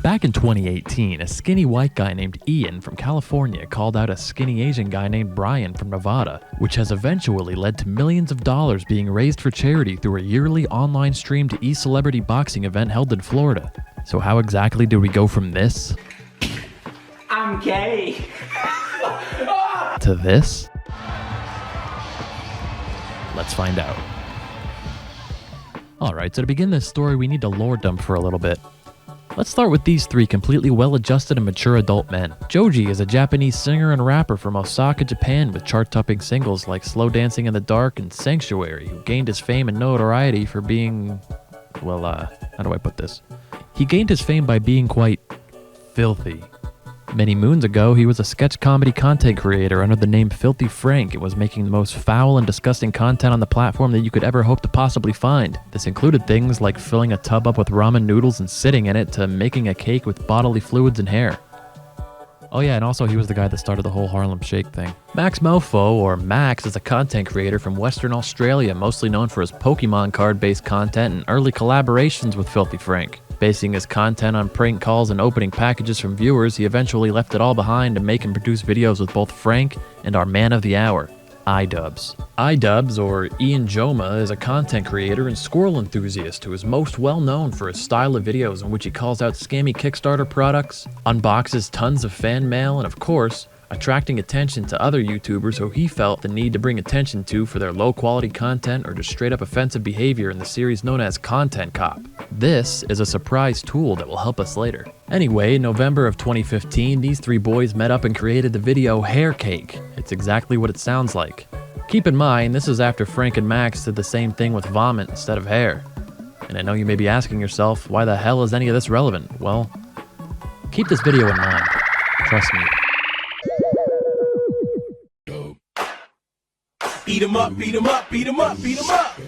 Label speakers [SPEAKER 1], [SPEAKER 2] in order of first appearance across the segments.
[SPEAKER 1] Back in 2018, a skinny white guy named Ian from California called out a skinny Asian guy named Brian from Nevada, which has eventually led to millions of dollars being raised for charity through a yearly online streamed e-celebrity boxing event held in Florida. So how exactly do we go from this
[SPEAKER 2] I'm gay
[SPEAKER 1] to this? Let's find out. Alright, so to begin this story, we need to lore dump for a little bit. Let's start with these three completely well-adjusted and mature adult men. Joji is a Japanese singer and rapper from Osaka, Japan with chart-topping singles like Slow Dancing in the Dark and Sanctuary, who gained his fame and notoriety for being, well, how do I put this? He gained his fame by being quite filthy. Many moons ago, he was a sketch comedy content creator under the name Filthy Frank and was making the most foul and disgusting content on the platform that you could ever hope to possibly find. This included things like filling a tub up with ramen noodles and sitting in it to making a cake with bodily fluids and hair. Oh yeah, and also he was the guy that started the whole Harlem Shake thing. Max Mofo, or Max, is a content creator from Western Australia, mostly known for his Pokemon card-based content and early collaborations with Filthy Frank. Basing his content on prank calls and opening packages from viewers, he eventually left it all behind to make and produce videos with both Frank and our man of the hour, Idubbbz. Idubbbz, or Ian Joma, is a content creator and squirrel enthusiast who is most well known for his style of videos in which he calls out scammy Kickstarter products, unboxes tons of fan mail, and of course, attracting attention to other YouTubers who he felt the need to bring attention to for their low-quality content or just straight-up offensive behavior in the series known as Content Cop. This is a surprise tool that will help us later. Anyway, in November of 2015, these three boys met up and created the video Hair Cake. It's exactly what it sounds like. Keep in mind, this is after Frank and Max did the same thing with vomit instead of hair. And I know you may be asking yourself, why the hell is any of this relevant? Well, keep this video in mind. Trust me.
[SPEAKER 3] Eat 'em up, beat 'em up, beat 'em up, beat 'em up.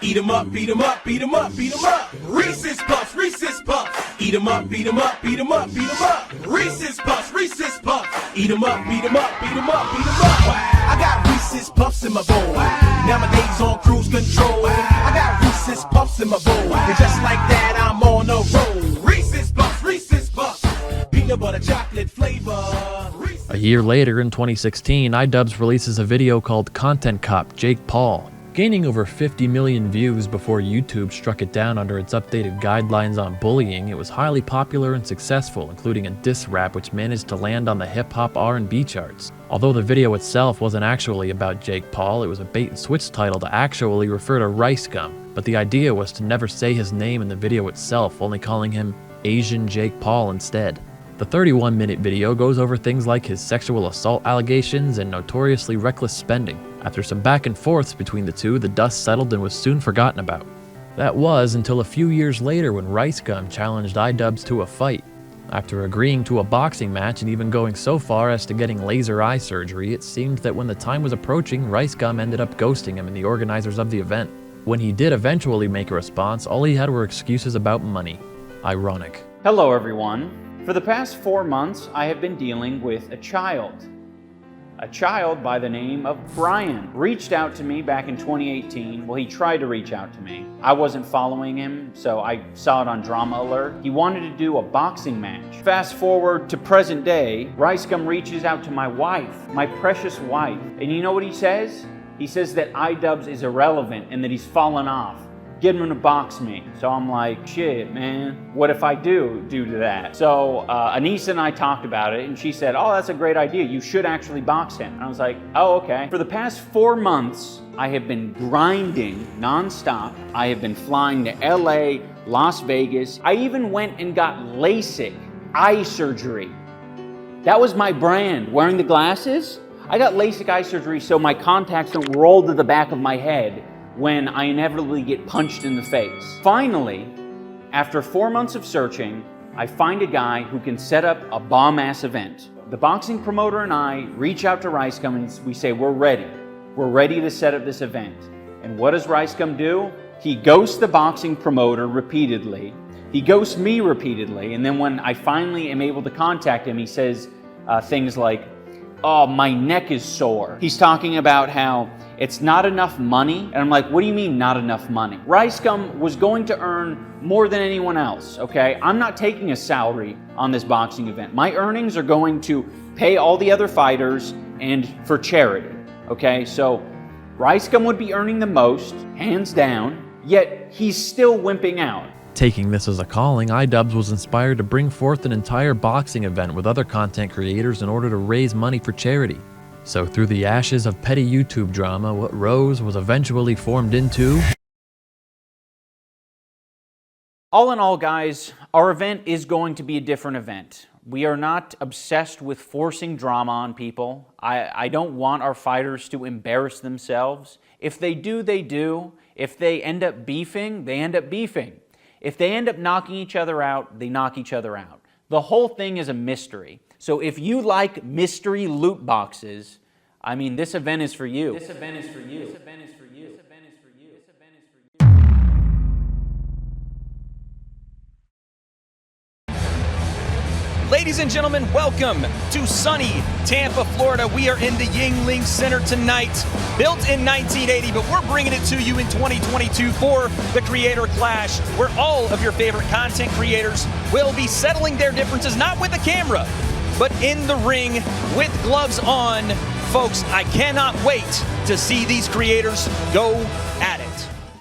[SPEAKER 3] Eat 'em up, beat 'em up, beat 'em up, beat 'em up. Reese's Puffs, Reese's Puffs. Eat 'em up, beat 'em up, beat 'em up, beat 'em up. Reese's Puffs, Reese's Puffs. Eat 'em up, beat 'em up, beat 'em up, beat 'em up. I got Reese's Puffs in my bowl. Nowadays on cruise control. I got Reese's Puffs in my bowl. And just like that, I'm on a roll. Reese's Puffs, Reese's Puffs. Peanut butter chocolate flavor.
[SPEAKER 1] A year later, in 2016, Idubbbz releases a video called Content Cop Jake Paul. Gaining over 50 million views before YouTube struck it down under its updated guidelines on bullying, it was highly popular and successful, including a diss rap which managed to land on the hip-hop R&B charts. Although the video itself wasn't actually about Jake Paul, it was a bait-and-switch title to actually refer to Rice Gum, but the idea was to never say his name in the video itself, only calling him Asian Jake Paul instead. The 31-minute video goes over things like his sexual assault allegations and notoriously reckless spending. After some back and forths between the two, the dust settled and was soon forgotten about. That was until a few years later when Rice Gum challenged Idubbbz to a fight. After agreeing to a boxing match and even going so far as to getting laser eye surgery, it seemed that when the time was approaching, Rice Gum ended up ghosting him and the organizers of the event. When he did eventually make a response, all he had were excuses about money. Ironic.
[SPEAKER 2] Hello everyone. For the past 4 months, I have been dealing with a child. A child by the name of Brian reached out to me back in 2018. Well, he tried to reach out to me. I wasn't following him, so I saw it on Drama Alert. He wanted to do a boxing match. Fast forward to present day, Rice Gum reaches out to my wife, my precious wife. And you know what he says? He says that Idubbbz is irrelevant and that he's fallen off. Get him to box me. So I'm like, shit, man, what if I do to that? So Anissa and I talked about it, and she said, oh, that's a great idea. You should actually box him. And I was like, oh, okay. For the past 4 months, I have been grinding nonstop. I have been flying to LA, Las Vegas. I even went and got LASIK eye surgery. That was my brand, wearing the glasses. I got LASIK eye surgery so my contacts don't roll to the back of my head when I inevitably get punched in the face. Finally, after 4 months of searching, I find a guy who can set up a bomb-ass event. The boxing promoter and I reach out to Rice Gum and we say, we're ready. We're ready to set up this event. And what does Rice Gum do? He ghosts the boxing promoter repeatedly. He ghosts me repeatedly. And then when I finally am able to contact him, he says things like, oh, my neck is sore. He's talking about how it's not enough money. And I'm like, what do you mean not enough money? Ricegum was going to earn more than anyone else, okay? I'm not taking a salary on this boxing event. My earnings are going to pay all the other fighters and for charity, okay? So Ricegum would be earning the most, hands down, yet he's still wimping out.
[SPEAKER 1] Taking this as a calling, Idubbbz was inspired to bring forth an entire boxing event with other content creators in order to raise money for charity. So through the ashes of petty YouTube drama, what rose was eventually formed into...
[SPEAKER 2] All in all, guys, our event is going to be a different event. We are not obsessed with forcing drama on people. I don't want our fighters to embarrass themselves. If they do, they do. If they end up beefing, they end up beefing. If they end up knocking each other out, they knock each other out. The whole thing is a mystery. So if you like mystery loot boxes, I mean, this event is for you. This event is for you. This event is for you. This event is for you. This event is for you.
[SPEAKER 4] Ladies and gentlemen, welcome to sunny Tampa, Florida. We are in the Yuengling Center tonight, built in 1980, but we're bringing it to you in 2022 for the Creator Clash, where all of your favorite content creators will be settling their differences, not with a camera, but in the ring with gloves on. Folks, I cannot wait to see these creators go at it.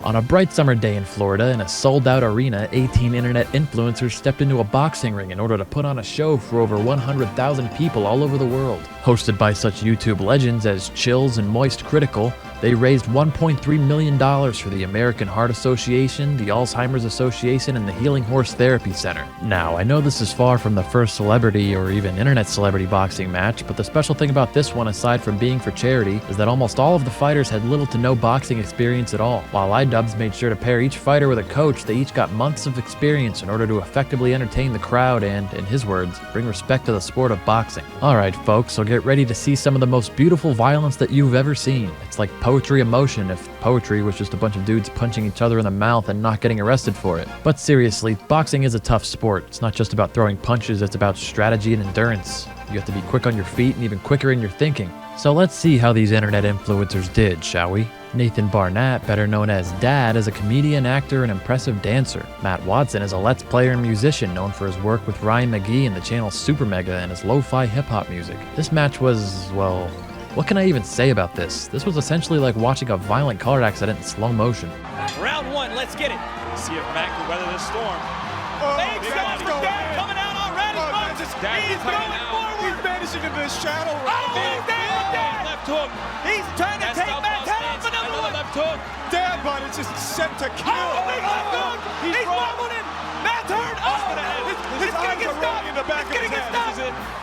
[SPEAKER 1] On a bright summer day in Florida, in a sold-out arena, 18 internet influencers stepped into a boxing ring in order to put on a show for over 100,000 people all over the world. Hosted by such YouTube legends as Chills and Moist Critical, they raised $1.3 million for the American Heart Association, the Alzheimer's Association, and the Healing Horse Therapy Center. Now, I know this is far from the first celebrity or even internet celebrity boxing match, but the special thing about this one, aside from being for charity, is that almost all of the fighters had little to no boxing experience at all. While Idubbbz made sure to pair each fighter with a coach, they each got months of experience in order to effectively entertain the crowd and, in his words, bring respect to the sport of boxing. Alright folks, so get ready to see some of the most beautiful violence that you've ever seen. It's like poetry in motion if poetry was just a bunch of dudes punching each other in the mouth and not getting arrested for it. But seriously, boxing is a tough sport. It's not just about throwing punches, it's about strategy and endurance. You have to be quick on your feet and even quicker in your thinking. So let's see how these internet influencers did, shall we? Nathan Barnett, better known as Dad, is a comedian, actor, and impressive dancer. Matt Watson is a Let's Player and musician known for his work with Ryan McGee in the channel Super Mega and his lo-fi hip-hop music. This match was, well, what can I even say about this? This was essentially like watching a violent car accident in slow motion.
[SPEAKER 4] Round one, let's get it.
[SPEAKER 5] See if Matt can weather this storm.
[SPEAKER 4] Big shot from Dad coming out already, folks. He's going forward.
[SPEAKER 5] He's vanishing into this shadow.
[SPEAKER 4] Oh, he's down, Dad.
[SPEAKER 5] Left hook.
[SPEAKER 4] He's trying to take Matt's head off another one.
[SPEAKER 5] Left hook.
[SPEAKER 6] Dad, but it's just set to kill.
[SPEAKER 4] Oh, big left hook. He's wobbling him. Matt's hurt. Oh,
[SPEAKER 6] His
[SPEAKER 4] it's going to
[SPEAKER 6] eyes
[SPEAKER 4] get
[SPEAKER 6] are
[SPEAKER 4] stopped.
[SPEAKER 6] rolling in the back
[SPEAKER 4] It's
[SPEAKER 6] of
[SPEAKER 4] going
[SPEAKER 6] his
[SPEAKER 4] to get
[SPEAKER 6] head.
[SPEAKER 4] stopped.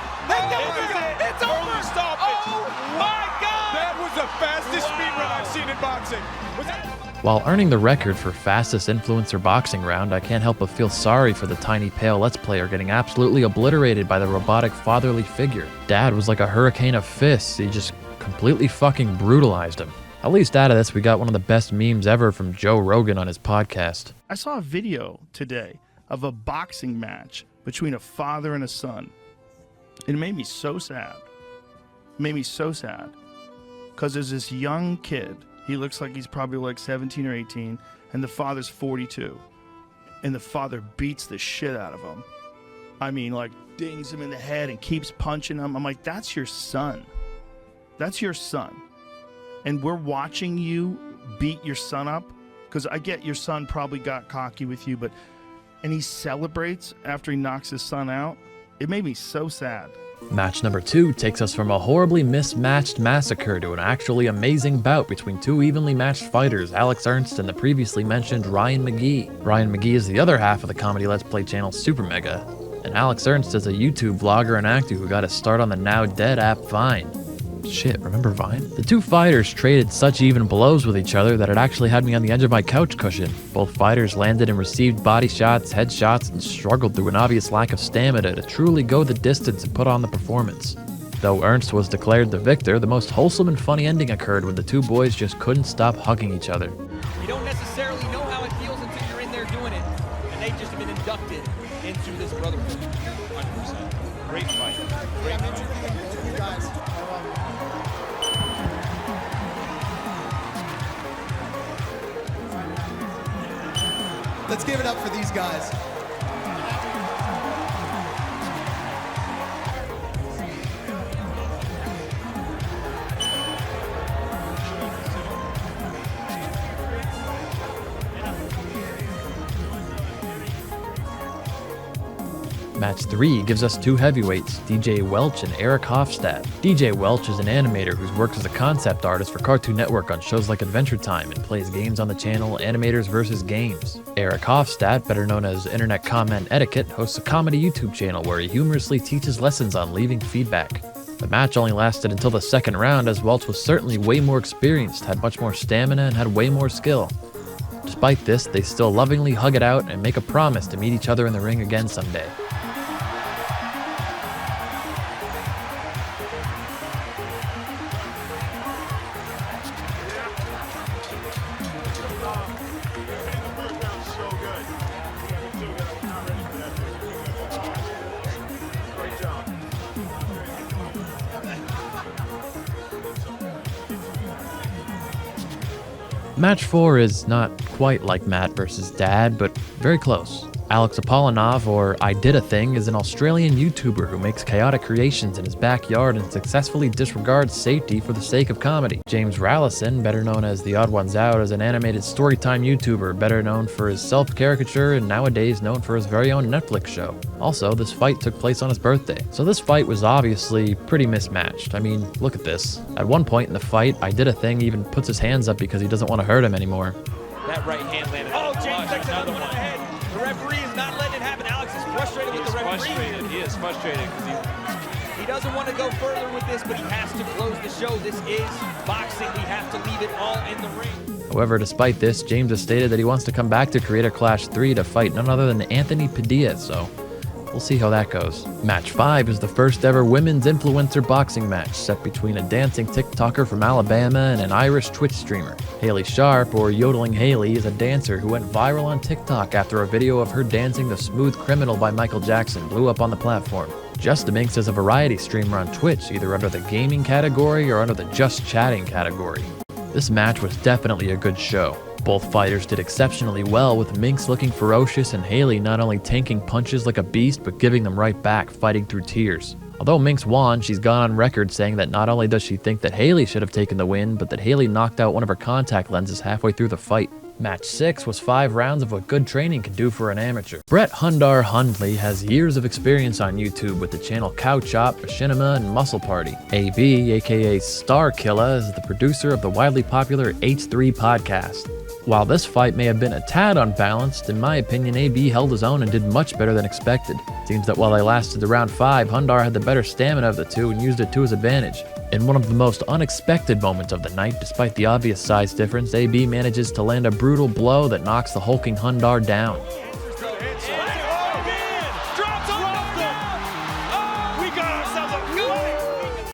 [SPEAKER 4] It's over. Oh, my God.
[SPEAKER 6] That was the fastest speed run I've seen in boxing.
[SPEAKER 1] While earning the record for fastest influencer boxing round, I can't help but feel sorry for the tiny pale Let's Player getting absolutely obliterated by the robotic fatherly figure. Dad was like a hurricane of fists. He just completely fucking brutalized him. At least out of this, we got one of the best memes ever from Joe Rogan on his podcast.
[SPEAKER 7] I saw a video today of a boxing match between a father and a son. It made me so sad. It made me so sad. Because there's this young kid. He looks like he's probably like 17 or 18. And the father's 42. And the father beats the shit out of him. I mean, like, dings him in the head and keeps punching him. I'm like, that's your son. That's your son. And we're watching you beat your son up. Because I get your son probably got cocky with you, but... And he celebrates after he knocks his son out. It made me so sad.
[SPEAKER 1] Match number 2 takes us from a horribly mismatched massacre to an actually amazing bout between two evenly matched fighters, Alex Ernst and the previously mentioned Ryan McGee. Ryan McGee is the other half of the comedy Let's Play channel Super Mega, and Alex Ernst is a YouTube vlogger and actor who got his start on the now dead app Vine. Shit, remember Vine? The two fighters traded such even blows with each other that it actually had me on the edge of my couch cushion. Both fighters landed and received body shots, headshots, and struggled through an obvious lack of stamina to truly go the distance and put on the performance. Though Ernst was declared the victor, the most wholesome and funny ending occurred when the two boys just couldn't stop hugging each other.
[SPEAKER 4] You don't necessarily know how it feels until you're in there doing it. And they just have been inducted into this brotherhood.
[SPEAKER 5] 100%. Great fight. Great fight.
[SPEAKER 8] You guys. Let's give it up for these guys.
[SPEAKER 1] Match 3 gives us two heavyweights, DJ Welch and Eric Hofstad. DJ Welch is an animator who's worked as a concept artist for Cartoon Network on shows like Adventure Time and plays games on the channel Animators vs. Games. Eric Hofstad, better known as Internet Comment Etiquette, hosts a comedy YouTube channel where he humorously teaches lessons on leaving feedback. The match only lasted until the second round, as Welch was certainly way more experienced, had much more stamina, and had way more skill. Despite this, they still lovingly hug it out and make a promise to meet each other in the ring again someday. Match 4 is not quite like Matt vs. Dad, but very close. Alex Apollonov, or I Did a Thing, is an Australian YouTuber who makes chaotic creations in his backyard and successfully disregards safety for the sake of comedy. James Rallison, better known as The Odd Ones Out, is an animated storytime YouTuber, better known for his self-caricature and nowadays known for his very own Netflix show. Also, this fight took place on his birthday. So this fight was obviously pretty mismatched. I mean, look at this. At one point in the fight, I Did a Thing even puts his hands up because he doesn't want to hurt him anymore.
[SPEAKER 4] That right hand landed. Oh, James takes another one ahead. The referee is not letting it happen. Alex is frustrated with the referee.
[SPEAKER 5] He is frustrated because
[SPEAKER 4] he doesn't want to go further with this, but he has to close the show. This is boxing. We have to leave it all in the ring.
[SPEAKER 1] However, despite this, James has stated that he wants to come back to Creator Clash 3 to fight none other than Anthony Padilla, so we'll see how that goes. Match 5 is the first ever women's influencer boxing match set between a dancing TikToker from Alabama and an Irish Twitch streamer. Haley Sharp, or Yodeling Haley, is a dancer who went viral on TikTok after a video of her dancing the Smooth Criminal by Michael Jackson blew up on the platform. Justaminx is a variety streamer on Twitch, either under the gaming category or under the just chatting category. This match was definitely a good show. Both fighters did exceptionally well, with Minx looking ferocious and Haley not only tanking punches like a beast but giving them right back, fighting through tears. Although Minx won, she's gone on record saying that not only does she think that Haley should have taken the win, but that Haley knocked out one of her contact lenses halfway through the fight. Match 6 was 5 rounds of what good training can do for an amateur. Brett Hundar Hundley has years of experience on YouTube with the channel Cow Chop, Machinima, and Muscle Party. AB, aka Star Killa, is the producer of the widely popular H3 podcast. While this fight may have been a tad unbalanced, in my opinion, AB held his own and did much better than expected. Seems that while they lasted to round 5, Hundar had the better stamina of the two and used it to his advantage. In one of the most unexpected moments of the night, despite the obvious size difference, AB manages to land a brutal blow that knocks the hulking Hundar down.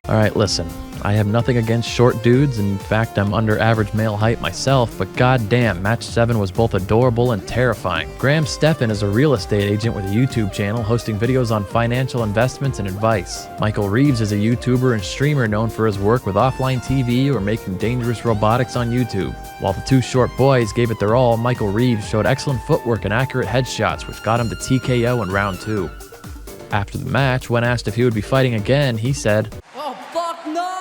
[SPEAKER 1] Alright, listen. I have nothing against short dudes. In fact, I'm under average male height myself, but goddamn, match 7 was both adorable and terrifying. Graham Stephan is a real estate agent with a YouTube channel hosting videos on financial investments and advice. Michael Reeves is a YouTuber and streamer known for his work with offline TV or making dangerous robotics on YouTube. While the two short boys gave it their all, Michael Reeves showed excellent footwork and accurate headshots, which got him to TKO in round 2. After the match, when asked if he would be fighting again, he said,
[SPEAKER 9] "Oh, fuck no!"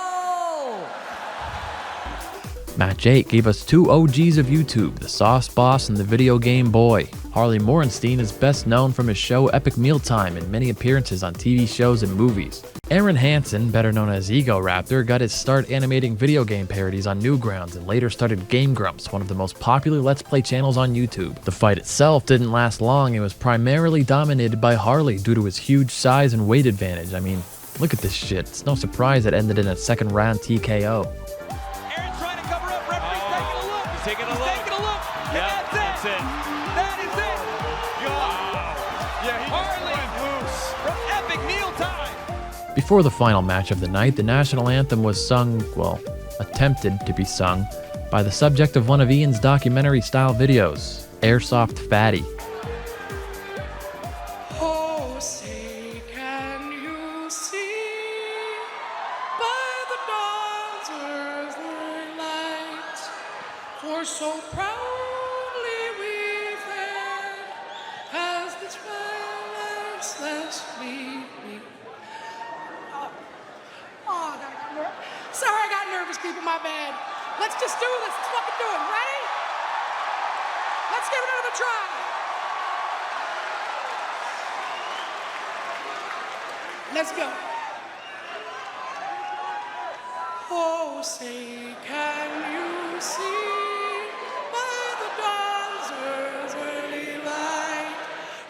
[SPEAKER 1] Match 8 gave us two OGs of YouTube, the Sauce Boss and the Video Game Boy. Harley Morenstein is best known from his show Epic Mealtime and many appearances on TV shows and movies. Aaron Hansen, better known as Ego Raptor, got his start animating video game parodies on Newgrounds and later started Game Grumps, one of the most popular Let's Play channels on YouTube. The fight itself didn't last long and was primarily dominated by Harley due to his huge size and weight advantage. I mean, look at this shit. It's no surprise it ended in a second round TKO.
[SPEAKER 4] Aaron's trying to cover up. Referee's taking a look.
[SPEAKER 5] He's taking a look.
[SPEAKER 4] He's taking a look. And
[SPEAKER 5] Yeah,
[SPEAKER 4] that's it. That is it.
[SPEAKER 6] Yeah, he just went loose.
[SPEAKER 4] From Epic Mealtime.
[SPEAKER 1] Before the final match of the night, the national anthem was sung, well, attempted to be sung, by the subject of one of Ian's documentary-style videos, Airsoft Fatty.
[SPEAKER 9] with my band. Let's just do this. Let's fucking do it. Ready? Let's give it another try. Let's go. Oh, say, can you see by the dawn's early light,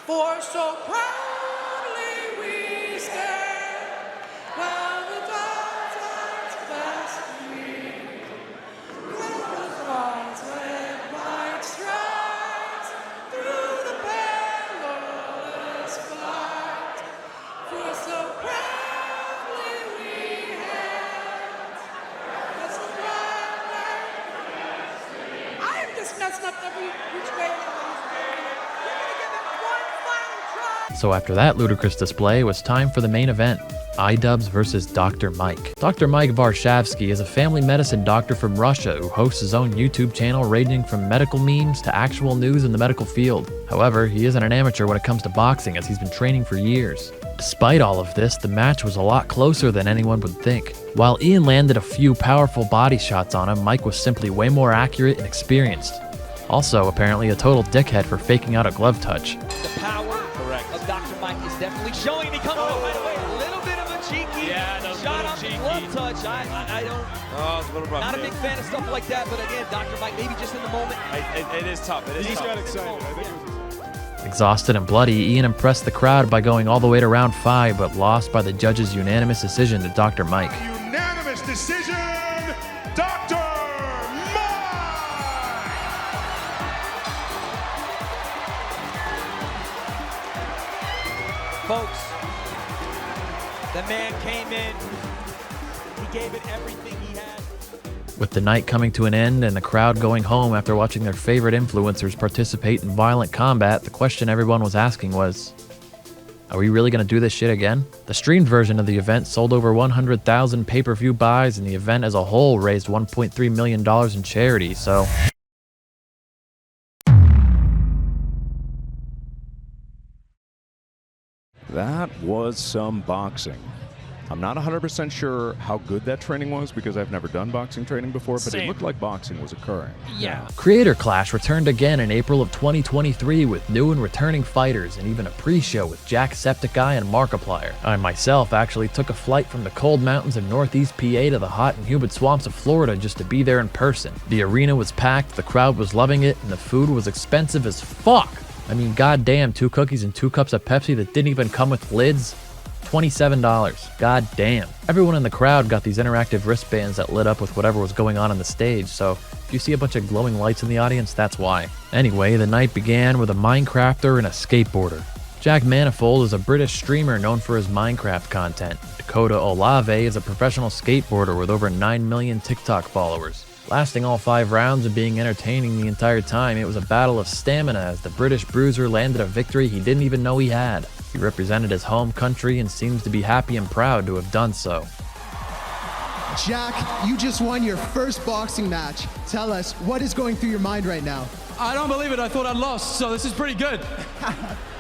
[SPEAKER 9] for so proudly we stand, while the dawn's fast asleep, while the dawn's red light strikes through the perilous flight, for so proudly we hand. That's the bright light. I am just messing up every which way. We're gonna give it one final try.
[SPEAKER 1] So after that ludicrous display, it was time for the main event. Idubbbz versus Dr. Mike. Dr. Mike Varshavsky is a family medicine doctor from Russia who hosts his own YouTube channel ranging from medical memes to actual news in the medical field. However, he isn't an amateur when it comes to boxing, as he's been training for years. Despite all of this, the match was a lot closer than anyone would think. While Ian landed a few powerful body shots on him, Mike was simply way more accurate and experienced. Also, apparently a total dickhead for faking out a glove touch.
[SPEAKER 4] The power of Dr. Mike is definitely showing. He comes away by the way. A little bit of a cheeky shot on the glove touch. I don't.
[SPEAKER 5] Oh, it's a little rough.
[SPEAKER 4] Not a big fan of stuff like that, but again, Dr. Mike, maybe just in the moment.
[SPEAKER 5] It is tough. It is
[SPEAKER 6] He's
[SPEAKER 5] tough.
[SPEAKER 6] got excited. I think it was
[SPEAKER 1] Exhausted and bloody, Ian impressed the crowd by going all the way to round 5, but lost by the judges' unanimous decision to Dr. Mike.
[SPEAKER 6] unanimous decision, Dr. Mike!
[SPEAKER 4] Folks, the man came in. He gave it everything he had.
[SPEAKER 1] With the night coming to an end and the crowd going home after watching their favorite influencers participate in violent combat, the question everyone was asking was, are we really going to do this shit again? The streamed version of the event sold over 100,000 pay-per-view buys, and the event as a whole raised $1.3 million in charity, so...
[SPEAKER 10] That was some boxing. I'm not 100% sure how good that training was because I've never done boxing training before, but it looked like boxing was occurring.
[SPEAKER 1] Yeah. Creator Clash returned again in April of 2023 with new and returning fighters and even a pre-show with Jacksepticeye and Markiplier. I myself actually took a flight from the cold mountains of northeast PA to the hot and humid swamps of Florida just to be there in person. The arena was packed, the crowd was loving it, and the food was expensive as fuck. I mean, goddamn, 2 cookies and 2 cups of Pepsi that didn't even come with lids? $27. God damn. Everyone in the crowd got these interactive wristbands that lit up with whatever was going on the stage, so if you see a bunch of glowing lights in the audience, that's why. Anyway, the night began with a Minecrafter and a skateboarder. Jack Manifold is a British streamer known for his Minecraft content. Dakota Olave is a professional skateboarder with over 9 million TikTok followers. Lasting all 5 rounds and being entertaining the entire time, it was a battle of stamina as the British bruiser landed a victory he didn't even know he had. He represented his home country and seems to be happy and proud to have done so.
[SPEAKER 8] Jack, you just won your first boxing match. Tell us, what is going through your mind right now?
[SPEAKER 11] I don't believe it. I thought I'd lost, so this is pretty good.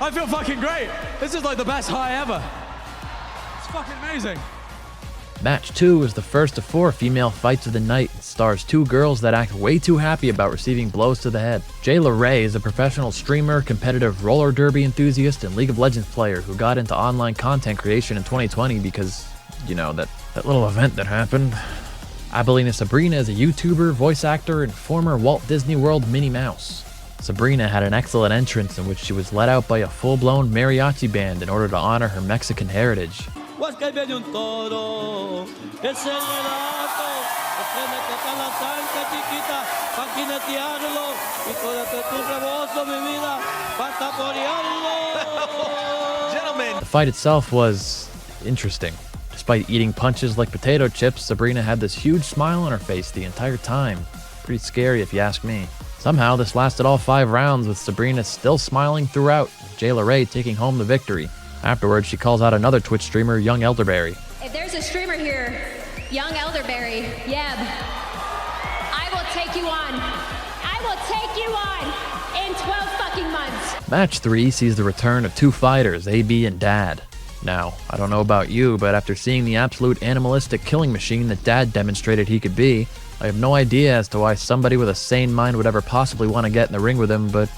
[SPEAKER 11] I feel fucking great. This is like the best high ever. It's fucking amazing.
[SPEAKER 1] Match 2 is the first of 4 female fights of the night and stars 2 girls that act way too happy about receiving blows to the head. Jayla Ray is a professional streamer, competitive roller derby enthusiast, and League of Legends player who got into online content creation in 2020 because, you know, that little event that happened. Abelina Sabrina is a YouTuber, voice actor, and former Walt Disney World Minnie Mouse. Sabrina had an excellent entrance in which she was led out by a full-blown mariachi band in order to honor her Mexican heritage.
[SPEAKER 4] Gentlemen.
[SPEAKER 1] The fight itself was interesting. Despite eating punches like potato chips, Sabrina had this huge smile on her face the entire time. Pretty scary if you ask me. Somehow this lasted all 5 rounds with Sabrina still smiling throughout, with Jayla Ray taking home the victory. Afterwards, she calls out another Twitch streamer, Young Elderberry.
[SPEAKER 12] If there's a streamer here, Young Elderberry, Yeb, I will take you on. I will take you on in 12 fucking months.
[SPEAKER 1] Match 3 sees the return of 2 fighters, AB and Dad. Now, I don't know about you, but after seeing the absolute animalistic killing machine that Dad demonstrated he could be, I have no idea as to why somebody with a sane mind would ever possibly want to get in the ring with him, but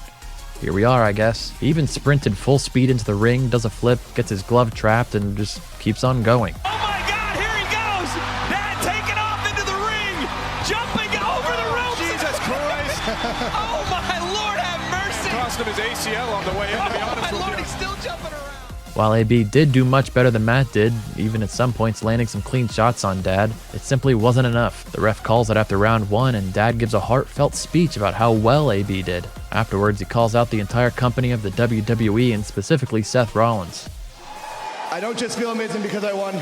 [SPEAKER 1] here we are, I guess. He even sprinted full speed into the ring, does a flip, gets his glove trapped, and just keeps on going.
[SPEAKER 4] Oh my God, here he goes! Dad taking off into the ring, jumping over the ropes.
[SPEAKER 6] Jesus Christ!
[SPEAKER 4] Oh my Lord, have mercy!
[SPEAKER 6] Cost him his ACL on the way in, to be honest with you.
[SPEAKER 4] Lord, he's still jumping around.
[SPEAKER 1] While AB did do much better than Matt did, even at some points landing some clean shots on Dad, it simply wasn't enough. The ref calls it after round 1, and Dad gives a heartfelt speech about how well AB did. Afterwards, he calls out the entire company of the WWE and specifically Seth Rollins.
[SPEAKER 8] I don't just feel amazing because I won.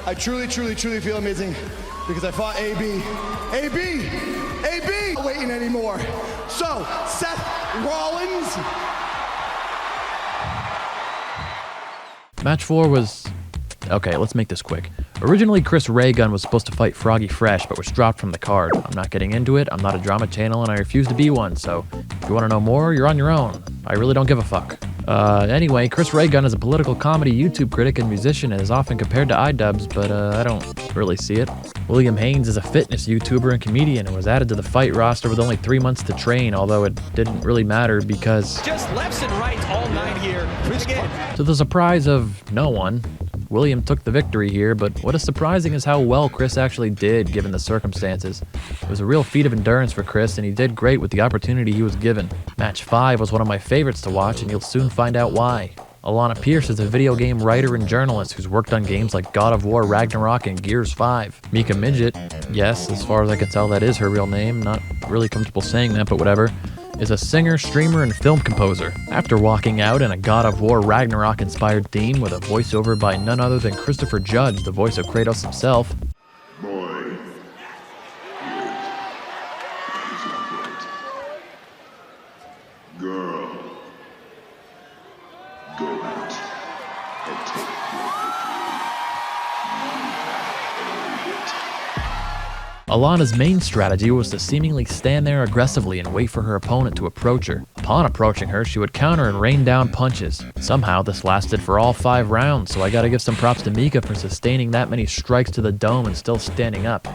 [SPEAKER 8] I truly, truly, truly feel amazing because I fought AB. AB! Not waiting anymore. So, Seth Rollins.
[SPEAKER 1] Match 4 was... Okay, let's make this quick. Originally, Chris Ray Gunn was supposed to fight Froggy Fresh, but was dropped from the card. I'm not getting into it, I'm not a drama channel, and I refuse to be one, so if you want to know more, you're on your own. I really don't give a fuck. Anyway, Chris Ray Gunn is a political comedy YouTube critic and musician and is often compared to Idubbbz, but I don't really see it. William Haynes is a fitness YouTuber and comedian and was added to the fight roster with only 3 months to train, although it didn't really matter because...
[SPEAKER 4] Just lefts and rights all night here. Again.
[SPEAKER 1] To the surprise of no one, William took the victory here, but what is surprising is how well Chris actually did given the circumstances. It was a real feat of endurance for Chris, and he did great with the opportunity he was given. Match 5 was one of my favorites to watch, and you'll soon find out why. Alana Pierce is a video game writer and journalist who's worked on games like God of War Ragnarok and Gears 5. Mika Midget, yes, as far as I can tell that is her real name, not really comfortable saying that, but whatever, is a singer, streamer, and film composer. After walking out in a God of War Ragnarok-inspired theme with a voiceover by none other than Christopher Judge, the voice of Kratos himself,
[SPEAKER 13] Boy, girl, go out and take your victory.
[SPEAKER 1] Alana's main strategy was to seemingly stand there aggressively and wait for her opponent to approach her. Upon approaching her, she would counter and rain down punches. Somehow, this lasted for all 5 rounds, so I gotta give some props to Mika for sustaining that many strikes to the dome and still standing up.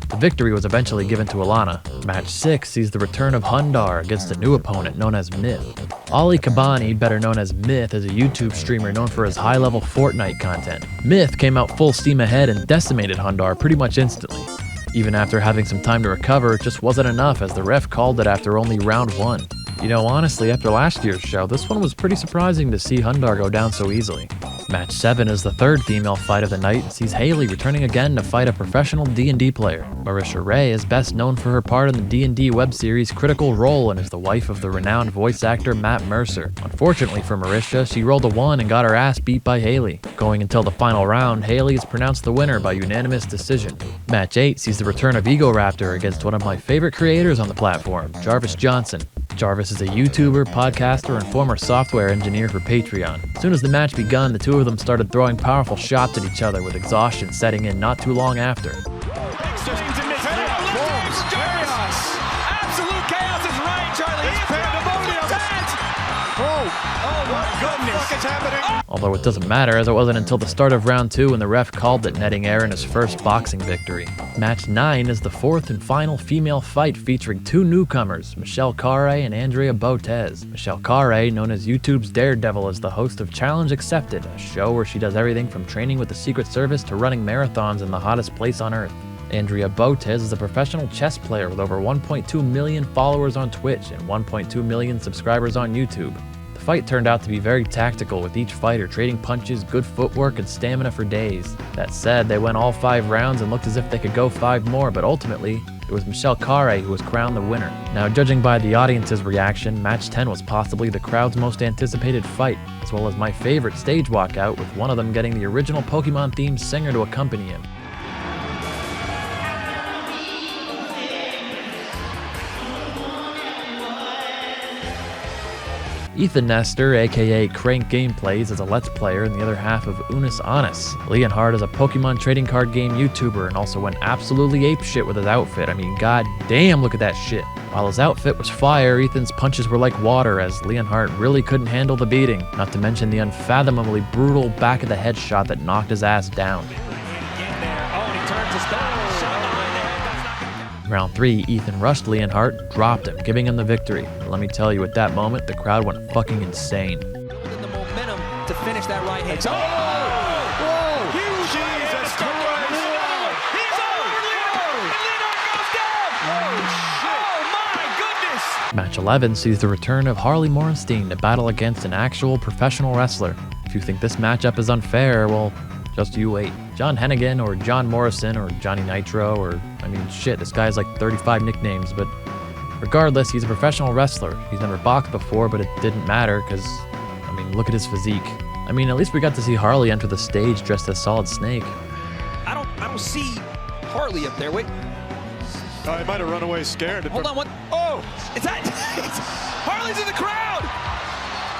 [SPEAKER 1] The victory was eventually given to Alana. Match 6 sees the return of Hundar against a new opponent known as Myth. Ali Kabani, better known as Myth, is a YouTube streamer known for his high-level Fortnite content. Myth came out full steam ahead and decimated Hundar pretty much instantly. Even after having some time to recover, it just wasn't enough as the ref called it after only round 1. You know, honestly, after last year's show, this one was pretty surprising to see Hundar go down so easily. Match 7 is the 3rd female fight of the night and sees Haley returning again to fight a professional D&D player. Marisha Ray is best known for her part in the D&D web series Critical Role and is the wife of the renowned voice actor Matt Mercer. Unfortunately for Marisha, she rolled a 1 and got her ass beat by Haley. Going until the final round, Haley is pronounced the winner by unanimous decision. Match 8 sees the return of Egoraptor against one of my favorite creators on the platform, Jarvis Johnson. Jarvis is a YouTuber, podcaster, and former software engineer for Patreon. As soon as the match begun, the two of them started throwing powerful shots at each other with exhaustion setting in not too long after.
[SPEAKER 4] Absolute chaos is right, Charlie. It's pandemonium. Oh my goodness. What is happening?
[SPEAKER 1] Although it doesn't matter, as it wasn't until the start of round 2 when the ref called it, netting Aaron his first boxing victory. Match 9 is the 4th and final female fight featuring 2 newcomers, Michelle Carre and Andrea Botez. Michelle Carre, known as YouTube's Daredevil, is the host of Challenge Accepted, a show where she does everything from training with the Secret Service to running marathons in the hottest place on Earth. Andrea Botez is a professional chess player with over 1.2 million followers on Twitch and 1.2 million subscribers on YouTube. The fight turned out to be very tactical, with each fighter trading punches, good footwork, and stamina for days. That said, they went all 5 rounds and looked as if they could go 5 more, but ultimately, it was Michelle Carre who was crowned the winner. Now, judging by the audience's reaction, Match 10 was possibly the crowd's most anticipated fight, as well as my favorite stage walkout, with one of them getting the original Pokemon-themed singer to accompany him. Ethan Nestor, aka Crank Gameplays, is a Let's Player and the other half of Unis Honest. Leonhard is a Pokemon trading card game YouTuber and also went absolutely apeshit with his outfit. I mean, god damn, look at that shit. While his outfit was fire, Ethan's punches were like water as Leonhard really couldn't handle the beating, not to mention the unfathomably brutal back of the head shot that knocked his ass down. Round 3, Ethan rushed Leonhard, dropped him, giving him the victory. And let me tell you, at that moment, the crowd went fucking insane.
[SPEAKER 4] Building the momentum to finish that right hand.
[SPEAKER 6] Oh! Whoa! Huge! Jesus Christ! He's over! Leonhard goes down! Oh, shit! Oh, my goodness!
[SPEAKER 1] Match 11 sees the return of Harley Morenstein to battle against an actual professional wrestler. If you think this matchup is unfair, well, just you wait. John Hennigan or John Morrison or Johnny Nitro or, I mean, shit, this guy has like 35 nicknames, but regardless, he's a professional wrestler. He's never boxed before, but it didn't matter because, I mean, look at his physique. I mean, at least we got to see Harley enter the stage dressed as Solid Snake.
[SPEAKER 4] I don't see Harley up there. Wait.
[SPEAKER 6] Oh, he might have run away scared.
[SPEAKER 4] Hold on, what? Oh, is that? Harley's in the crowd!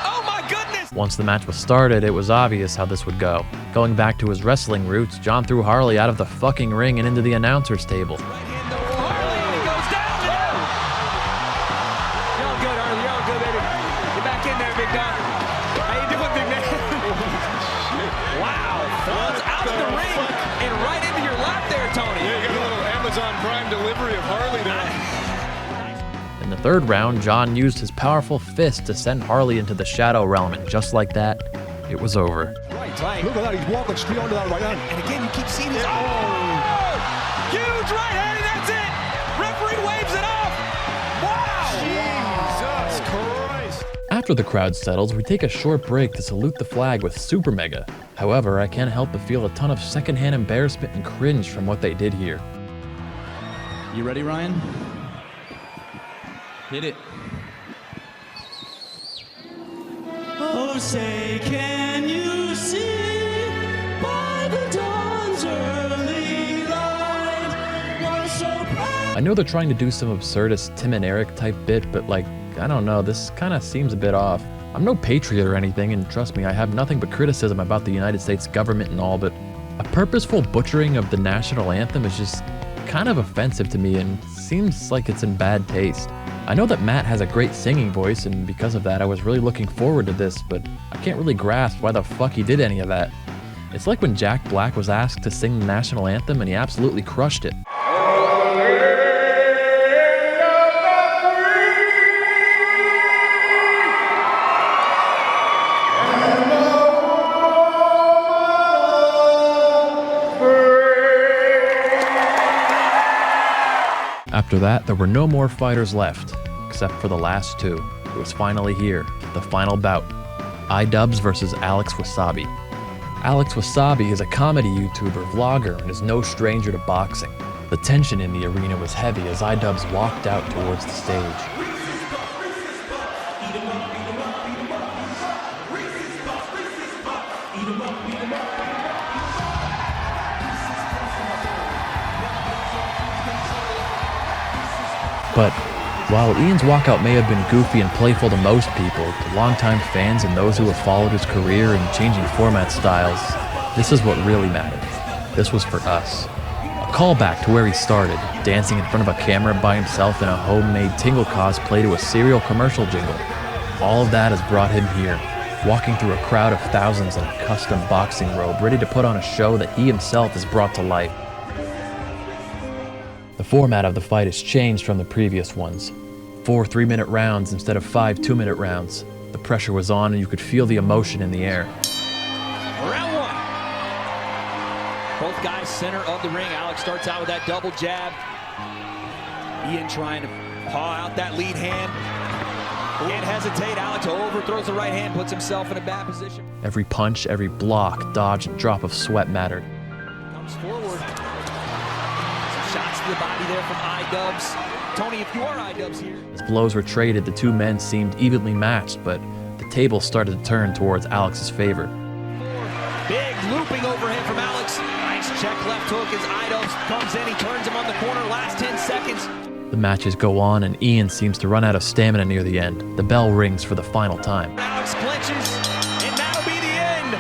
[SPEAKER 4] Oh my goodness!
[SPEAKER 1] Once the match was started, it was obvious how this would go. Going back to his wrestling roots, John threw Harley out of the fucking ring and into the announcer's table.
[SPEAKER 4] Harley, and he goes down. You're all good, Harley. You're all good, baby. Get back in there, big dog. How you doing, big man? Wow, falls out of the ring and right into your lap there, Tony.
[SPEAKER 6] Yeah, you got a little Amazon Prime delivery of Harley there.
[SPEAKER 1] In the third round, John used his powerful fist to send Harley into the Shadow Realm, and just like that, it was over.
[SPEAKER 4] Right. Look at that, he's walking straight onto that right hand. And again, you keep seeing this. Oh! Huge right hand, and that's it! Referee waves it off! Wow!
[SPEAKER 6] Jesus Christ!
[SPEAKER 1] After the crowd settles, we take a short break to salute the flag with Super Mega. However, I can't help but feel a ton of secondhand embarrassment and cringe from what they did here.
[SPEAKER 14] You ready, Ryan? Hit it.
[SPEAKER 3] Oh, say, can you see by the dawn's early light? Was so proud.
[SPEAKER 1] I know they're trying to do some absurdist Tim and Eric type bit, but like, I don't know, this kind of seems a bit off. I'm no patriot or anything, and trust me, I have nothing but criticism about the United States government and all, but a purposeful butchering of the national anthem is just kind of offensive to me and seems like it's in bad taste. I know that Matt has a great singing voice, and because of that, I was really looking forward to this, but I can't really grasp why the fuck he did any of that. It's like when Jack Black was asked to sing the national anthem and he absolutely crushed it. After that, there were no more fighters left, except for the last two. It was finally here, the final bout. Idubbbz versus Alex Wasabi. Alex Wasabi is a comedy YouTuber, vlogger, and is no stranger to boxing. The tension in the arena was heavy as Idubbbz walked out towards the stage. But while Ian's walkout may have been goofy and playful to most people, to longtime fans and those who have followed his career in changing format styles, this is what really mattered. This was for us. A callback to where he started, dancing in front of a camera by himself in a homemade Tingle cosplay to a cereal commercial jingle. All of that has brought him here, walking through a crowd of thousands in a custom boxing robe, ready to put on a show that he himself has brought to life. The format of the fight has changed from the previous ones. 4 3-minute rounds instead of 5 2-minute rounds. The pressure was on and you could feel the emotion in the air.
[SPEAKER 4] Round one. Both guys center of the ring. Alex starts out with that double jab. Ian trying to paw out that lead hand. Can't hesitate. Alex overthrows the right hand, puts himself in a bad position.
[SPEAKER 1] Every punch, every block, dodge, and drop of sweat mattered.
[SPEAKER 4] Comes forward. Shots to the body there from Idubbbz. Tony, if you are Idubbbz here.
[SPEAKER 1] As blows were traded, the two men seemed evenly matched, but the table started to turn towards Alex's favor.
[SPEAKER 4] Big looping overhead from Alex. Nice check left hook as Idubbbz comes in. He turns him on the corner. Last 10 seconds.
[SPEAKER 1] The matches go on, and Ian seems to run out of stamina near the end. The bell rings for the final time.
[SPEAKER 4] Alex clinches, and that'll be the end.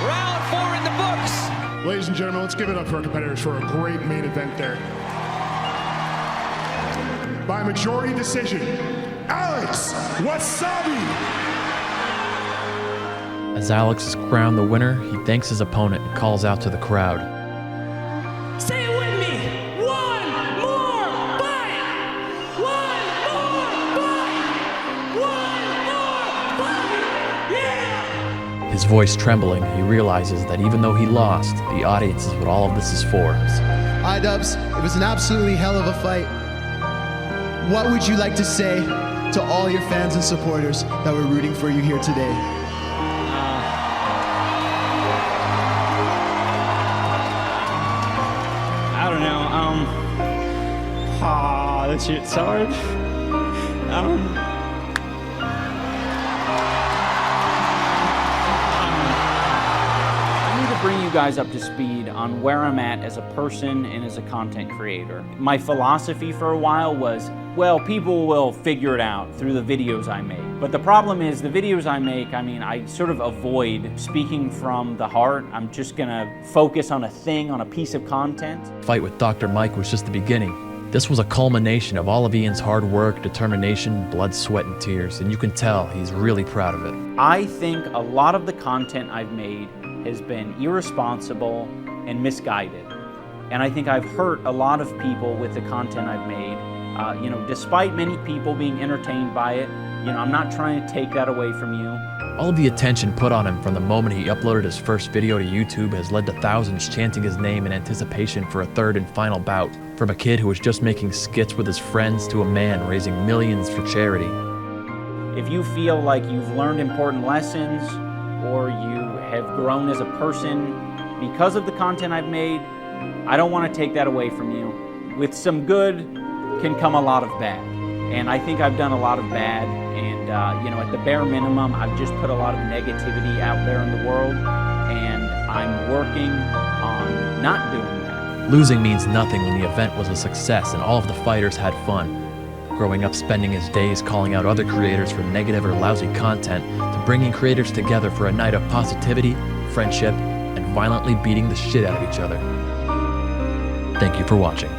[SPEAKER 4] Round 4 in the books.
[SPEAKER 15] Ladies and gentlemen, let's give it up for our competitors for a great main event there. By majority decision, Alex Wasabi.
[SPEAKER 1] As Alex is crowned the winner, he thanks his opponent and calls out to the crowd.
[SPEAKER 3] Say it with me. One more fight. One more fight. One more fight. Yeah.
[SPEAKER 1] His voice trembling, he realizes that even though he lost, the audience is what all of this is for.
[SPEAKER 8] Idubbbz, it was an absolutely hell of a fight. What would you like to say to all your fans and supporters that were rooting for you here today?
[SPEAKER 5] I don't know. That shit's hard.
[SPEAKER 2] I need to bring you guys up to speed on where I'm at as a person and as a content creator. My philosophy for a while was, well, people will figure it out through the videos I make. But the problem is the videos I make, I sort of avoid speaking from the heart. I'm just gonna focus on a thing, on a piece of content.
[SPEAKER 1] Fight with Dr. Mike was just the beginning. This was a culmination of all of Ian's hard work, determination, blood, sweat, and tears, and you can tell he's really proud of it.
[SPEAKER 2] I think a lot of the content I've made has been irresponsible and misguided. And I think I've hurt a lot of people with the content I've made. Despite many people being entertained by it, I'm not trying to take that away from you.
[SPEAKER 1] All of the attention put on him from the moment he uploaded his first video to YouTube has led to thousands chanting his name in anticipation for a third and final bout. From a kid who was just making skits with his friends to a man raising millions for charity.
[SPEAKER 2] If you feel like you've learned important lessons or you have grown as a person because of the content I've made, I don't want to take that away from you. With some good can come a lot of bad. And I think I've done a lot of bad, and at the bare minimum, I've just put a lot of negativity out there in the world, and I'm working on not doing that.
[SPEAKER 1] Losing means nothing when the event was a success and all of the fighters had fun. Growing up spending his days calling out other creators for negative or lousy content, to bringing creators together for a night of positivity, friendship, and violently beating the shit out of each other. Thank you for watching.